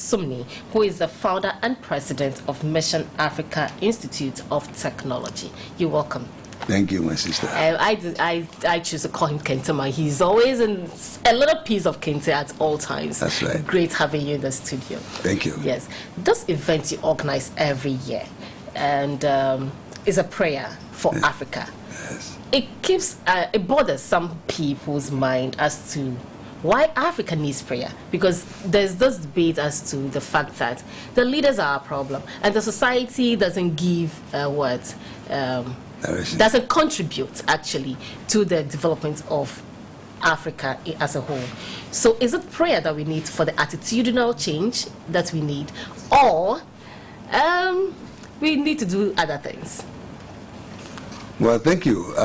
Sumney, who is the founder and president of Mission Africa Institute of Technology. You're welcome. Thank you, my sister. I choose to call him Kentama. He's always in a little piece of Kente at all times. That's right. Great having you in the studio. Thank you. Yes. This event you organize every year, and is a prayer for Africa. Yes. It bothers some people's mind as to why Africa needs prayer, because there's this debate as to the fact that the leaders are a problem and the society doesn't give doesn't contribute actually to the development of Africa as a whole. So is it prayer that we need for the attitudinal change that we need, or we need to do other things? Well, thank you.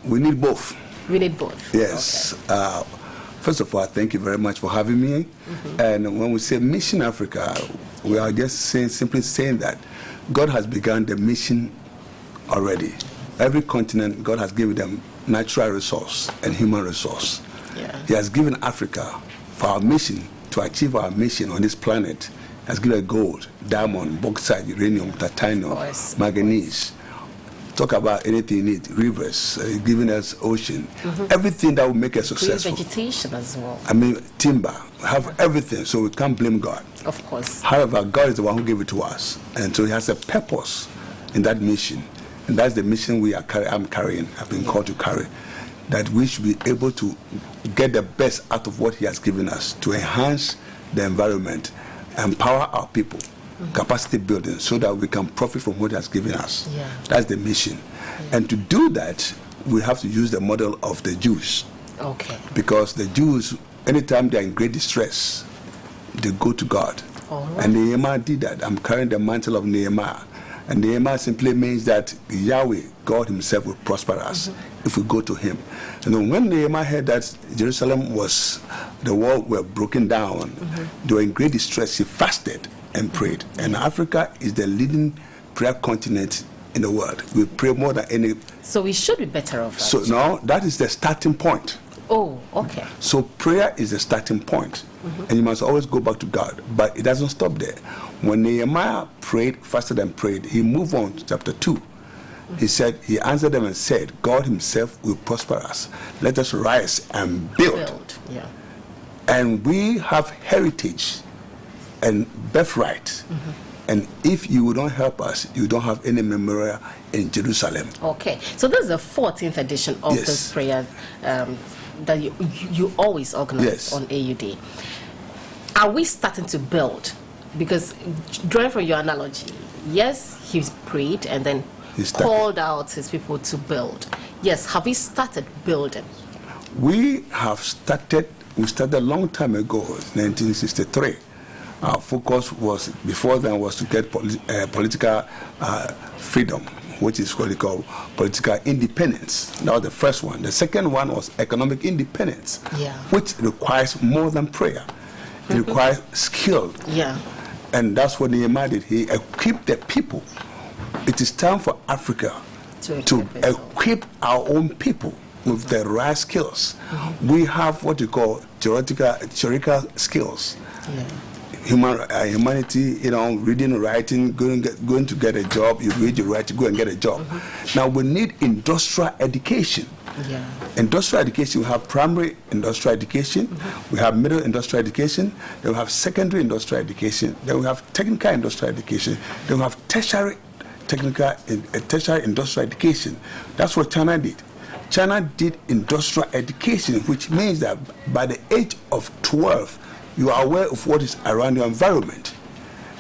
We need both. We need both. Yes. Okay. First of all, thank you very much for having me. And when we say Mission Africa, we are just simply saying that God has begun the mission already. Every continent, God has given them natural resource and human resource. Yeah. He has given Africa for our mission, to achieve our mission on this planet, has given gold, diamond, bauxite, uranium, titanium, manganese. Talk about anything you need, rivers, giving us ocean, everything that will make us successful. Vegetation as well. I mean, timber, have everything, so we can't blame God. Of course. However, God is the one who gave it to us, and so He has a purpose in that mission, and that's the mission I'm carrying, I've been called to carry, that we should be able to get the best out of what He has given us, to enhance the environment, empower our people, capacity building, so that we can profit from what He has given us. Yeah. That's the mission. Yeah. And to do that, we have to use the model of the Jews. Okay. Because the Jews, anytime they're in great distress, they go to God. All right. And Nehemiah did that. I'm carrying the mantle of Nehemiah. And Nehemiah simply means that Yahweh, God Himself, will prosper us if we go to Him. And then when Nehemiah heard that Jerusalem the wall were broken down, they were in great distress, he fasted and prayed. And Africa is the leading prayer continent in the world. We pray more than any. So we should be better off. So now that is the starting point. Oh, okay. So prayer is the starting point. And you must always go back to God. But it doesn't stop there. When Nehemiah prayed, fasted and prayed, he moved on to chapter 2. He said, he answered them and said, God Himself will prosper us. Let us rise and build. Yeah. And we have heritage and birthright. And if you don't help us, you don't have any memorial in Jerusalem. Okay. So this is the 14th edition of this prayer that you always organize on AUD. Are we starting to build? Because drawing from your analogy, yes, He prayed and then He called out His people to build. Yes, have we started building? We started a long time ago, 1963. Our focus before then was to get political freedom, which is what we call political independence. That was the first one. The second one was economic independence, which requires more than prayer. It requires skill. Yeah. And that's what Nehemiah did. He equipped the people. It is time for Africa to equip our own people with the right skills. We have what you call theoretical skills. Yeah. Humanity, reading, writing, going to get a job. You read, you write, you go and get a job. Now we need industrial education. Yeah. Industrial education, we have primary industrial education, we have middle industrial education, then we have secondary industrial education, then we have technical industrial education, then we have tertiary industrial education. That's what China did. China did industrial education, which means that by the age of 12, you are aware of what is around your environment.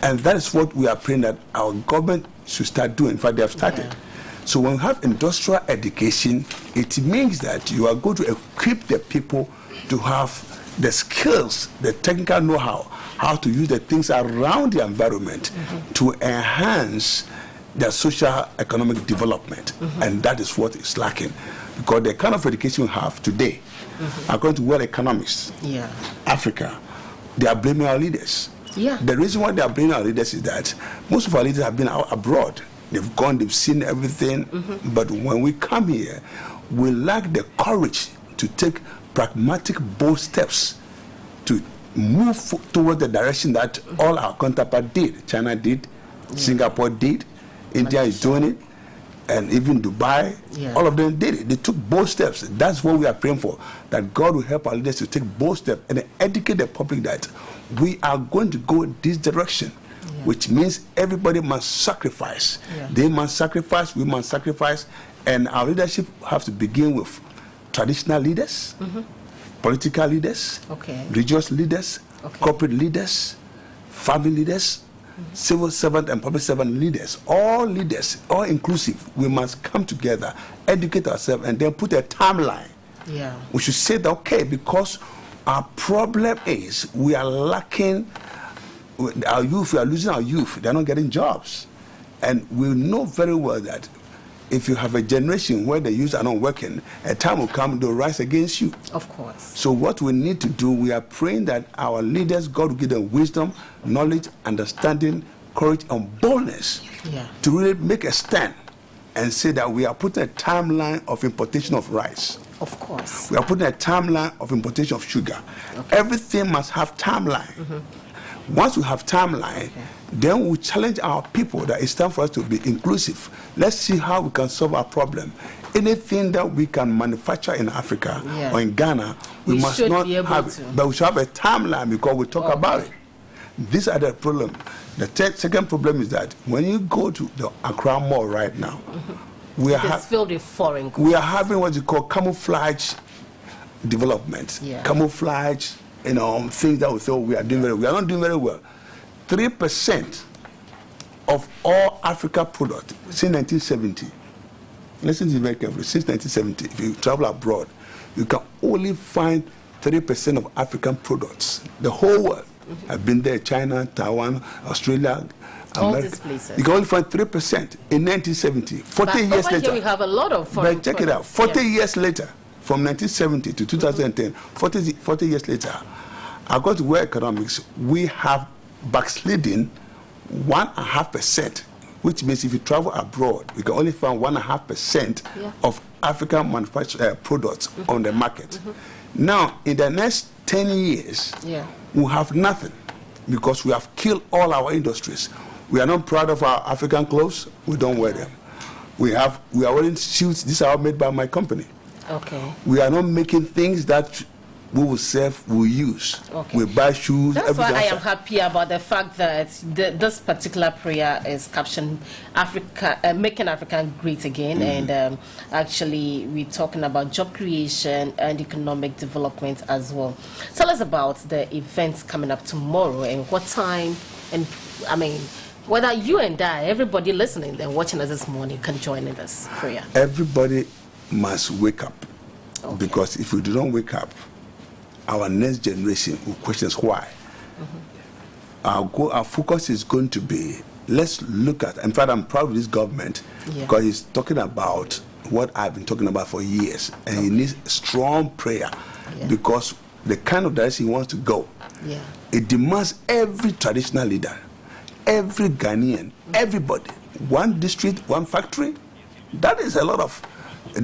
And that is what we are praying that our government should start doing. In fact, they have started. Yeah. So when we have industrial education, it means that you are going to equip the people to have the skills, the technical know-how, how to use the things around the environment to enhance their social economic development. And that is what is lacking. Because the kind of education we have today, according to world economists, Africa, they are blaming our leaders. Yeah. The reason why they are blaming our leaders is that most of our leaders have been out abroad. They've gone, they've seen everything. But when we come here, we lack the courage to take pragmatic, bold steps to move toward the direction that all our counterparts did. China did, Singapore did, India is doing it, and even Dubai, all of them did it. They took bold steps. That's what we are praying for, that God will help our leaders to take bold steps and educate the public that we are going to go this direction, which means everybody must sacrifice. They must sacrifice, we must sacrifice, and our leadership has to begin with traditional leaders, political leaders, religious leaders, corporate leaders, family leaders, civil servant and public servant leaders, all inclusive. We must come together, educate ourselves, and then put a timeline. We should say that, okay, because our problem is we are lacking our youth, we are losing our youth, they're not getting jobs. And we know very well that if you have a generation where the youth are not working, a time will come they'll rise against you. Of course. So what we need to do, we are praying that our leaders, God will give them wisdom, knowledge, understanding, courage, and boldness to really make a stand and say that we are putting a timeline of importation of rice. Of course. We are putting a timeline of importation of sugar. Everything must have timeline. Once we have timeline, then we challenge our people that it's time for us to be inclusive. Let's see how we can solve our problem. Anything that we can manufacture in Africa or in Ghana, we must not have it. But we should have a timeline because we talk about it. These are the problem. The second problem is that when you go to the Accra Mall right now, we are filled with foreign goods. We are having what you call camouflage development. Camouflage, things that we thought we are doing very well. We are not doing very well. 3% of all Africa products since 1970. Listen to me very carefully. Since 1970, if you travel abroad, you can only find 3% of African products. The whole world. I've been there, China, Taiwan, Australia, all these places. You can only find 3% in 1970. 40 years later. Here we have a lot of foreign but check it out. 40 years later, from 1970 to 2010, 40 years later, according to World Economics, we have backsliding 1.5%, which means if you travel abroad, we can only find 1.5% of African manufactured products on the market. Now, in the next 10 years, we'll have nothing because we have killed all our industries. We are not proud of our African clothes. We don't wear them. We are wearing suits. These are all made by my company. We are not making things that we will serve, we will use. We buy shoes. That's why I am happy about the fact that this particular prayer is captioned Africa, making Africa great again. And actually, we're talking about job creation and economic development as well. Tell us about the events coming up tomorrow and what time. And I mean, whether you and I, everybody listening and watching us this morning, can join in this prayer. Everybody must wake up. Because if we do not wake up, our next generation will question why. Our focus is going to be, let's look at, in fact, I'm proud of this government because he's talking about what I've been talking about for years. And he needs strong prayer because the kind of direction he wants to go, it demands every traditional leader, every Ghanaian, everybody, one district, one factory. That is a lot of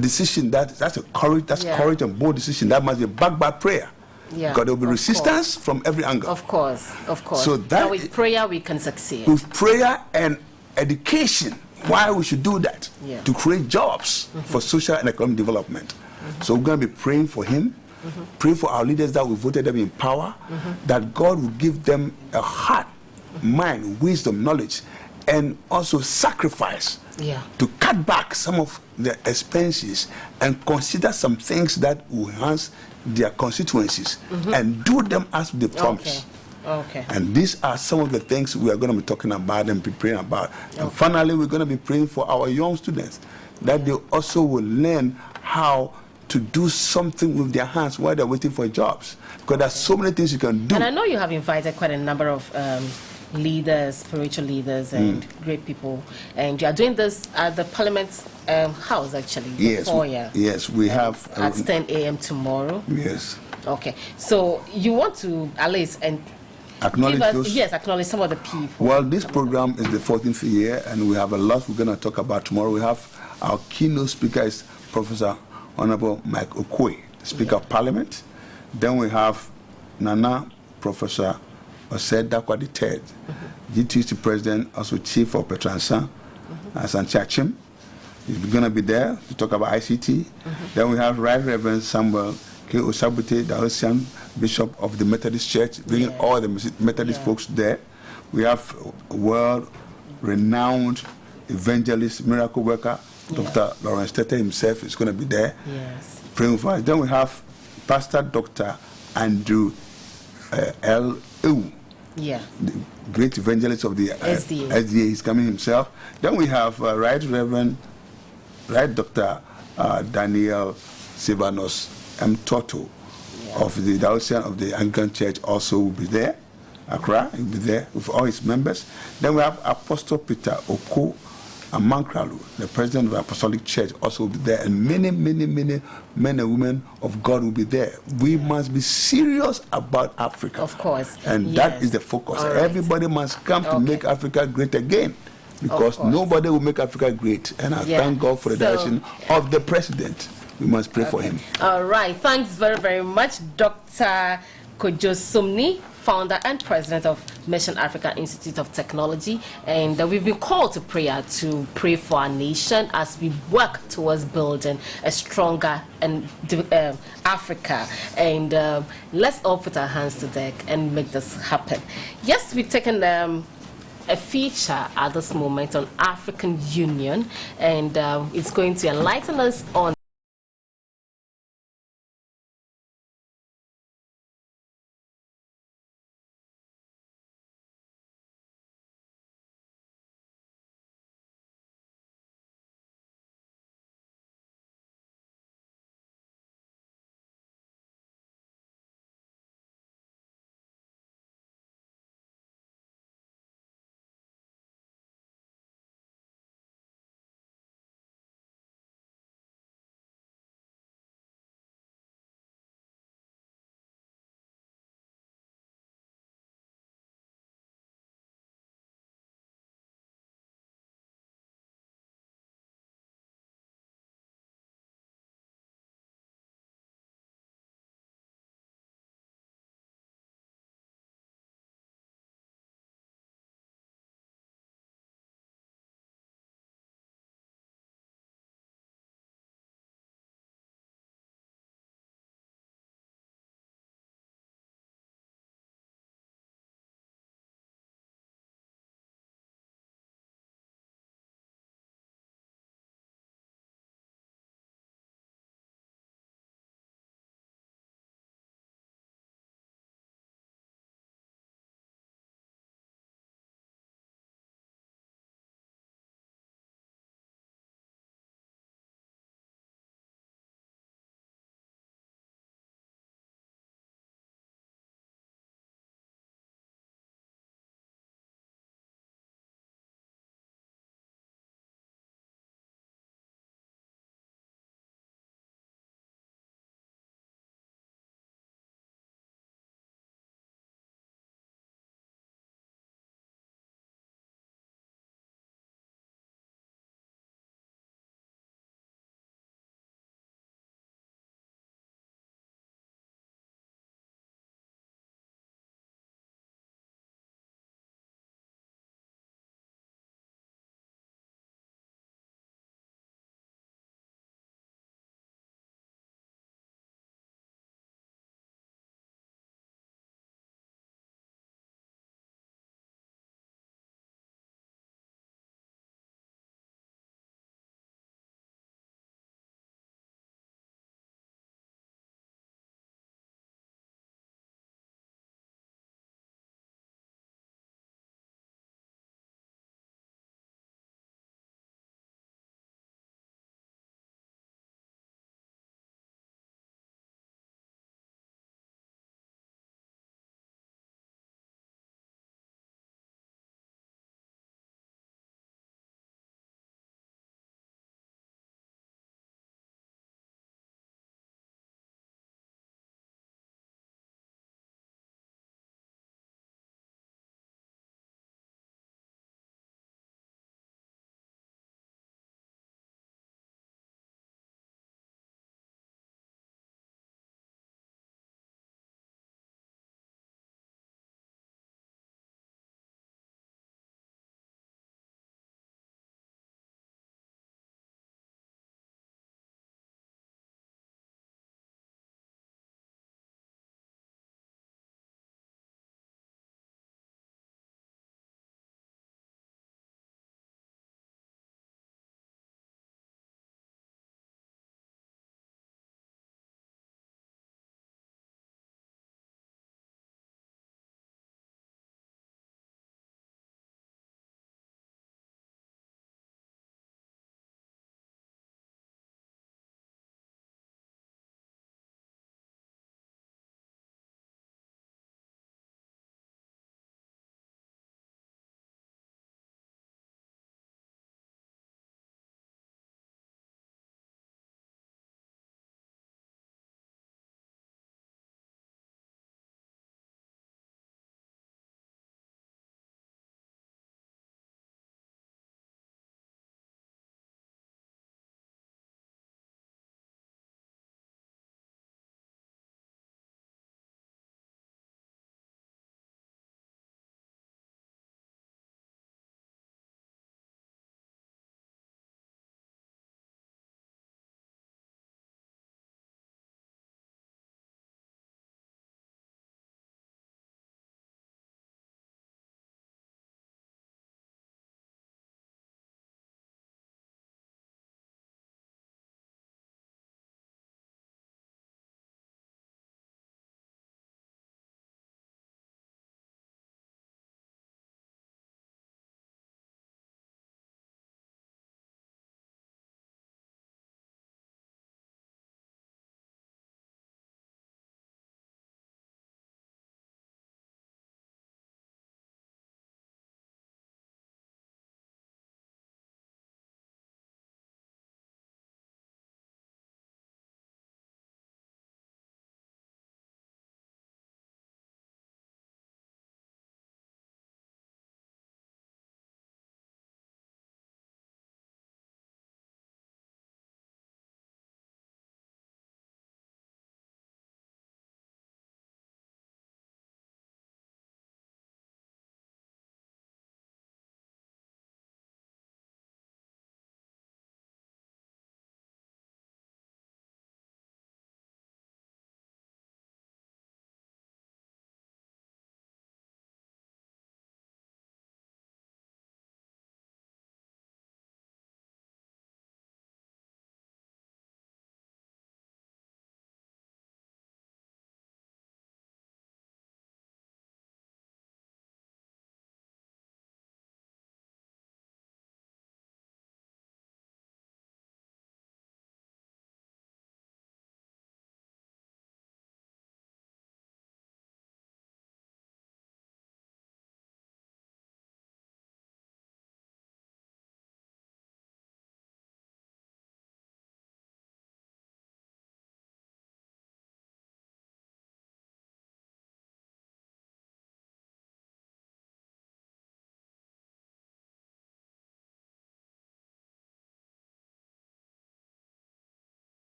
decision. That's courage and bold decision that must be backed by prayer. Because there will be resistance from every angle. Of course. So that with prayer we can succeed. With prayer and education, why we should do that? To create jobs for social and economic development. So we're going to be praying for him, praying for our leaders that we voted them in power, that God will give them a heart, mind, wisdom, knowledge, and also sacrifice to cut back some of the expenses and consider some things that will enhance their constituencies and do them as they promise. And these are some of the things we are going to be talking about and be praying about. And finally, we're going to be praying for our young students that they also will learn how to do something with their hands while they're waiting for jobs. Because there's so many things you can do. And I know you have invited quite a number of leaders, spiritual leaders, and great people. And you are doing this at the Parliament House, actually. Yes, we have. At 10 a.m. tomorrow. Yes. Okay. So you want to at least acknowledge those? Yes, acknowledge some of the people. Well, this program is the 14th year, and we have a lot we're going to talk about tomorrow. We have our keynote speaker is Professor Honorable Mike Okoye, Speaker of Parliament. Then we have Nana Professor Osei Dakwa III, GTC President, also Chief of Petransan, Sanchachim. He's going to be there to talk about ICT. Then we have Right Reverend Samuel K. Osabute, the Ocean Bishop of the Methodist Church, bringing all the Methodist folks there. We have world-renowned evangelist, miracle worker, Dr. Lawrence Tete himself is going to be there. Praying for us. Then we have Pastor Dr. Andrew L. Ewu, the great evangelist of the SDA. He's coming himself. Then we have Right Dr. Daniel Silvanus M. Toto of the Diocesan of the Anglican Church also will be there. Accra will be there with all his members. Then we have Apostle Peter Oko Amankralu, the president of the Apostolic Church, also will be there, and many, many, many men and women of God will be there. We must be serious about Africa. Of course. And that is the focus. Everybody must come to make Africa great again, because nobody will make Africa great. And I thank God for the direction of the president. We must pray for him. All right. Thanks very, very much, Dr. Kodjoe Sumney, founder and president of Mission Africa Institute of Technology. And we've been called to prayer to pray for our nation as we work towards building a stronger and Africa. And let's all put our hands to deck and make this happen. Yes, we've taken a feature at this moment on African Union, and it's going to enlighten us on